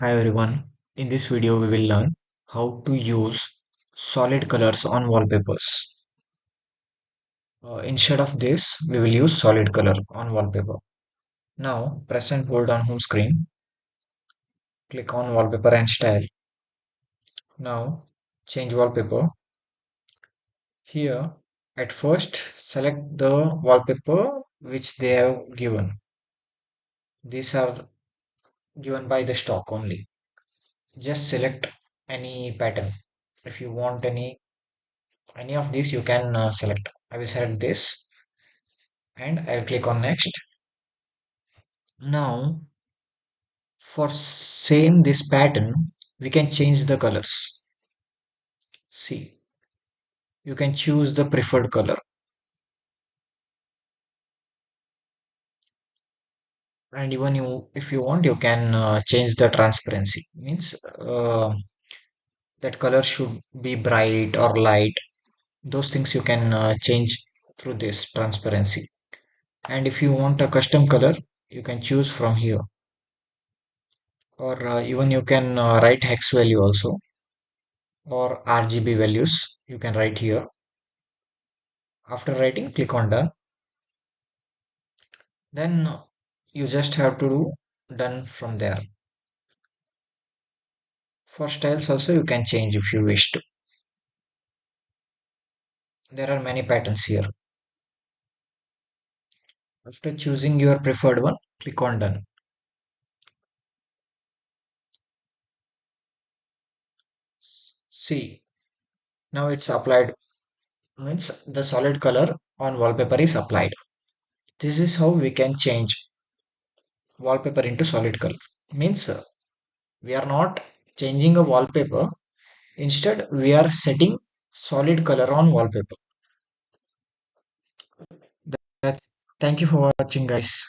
Hi everyone. In this video we will learn how to use solid colors on wallpapers. Instead of this, we will use solid color on wallpaper. Now press and hold on home screen. Click on wallpaper and style. Now change wallpaper. Here at first select the wallpaper which they have given. These are given by the stock only. Just select any pattern. If you want any of these you can select. I will select this and I'll click on next. Now for same this pattern we can change the colors. See, you can choose the preferred color, and even you if you want you can change the transparency. Means that color should be bright or light. Those things you can change through this transparency. And if you want a custom color you can choose from here, or even you can write hex value also, or RGB values you can write here. After writing, click on done. Then you just have to do done from there. For styles also you can change if you wish to. There are many patterns here. After choosing your preferred one, click on done. See, now it's applied. Means the solid color on wallpaper is applied. This is how we can change wallpaper into solid color. Means we are not changing a wallpaper. Instead, we are setting solid color on wallpaper. That's Thank you for watching, guys.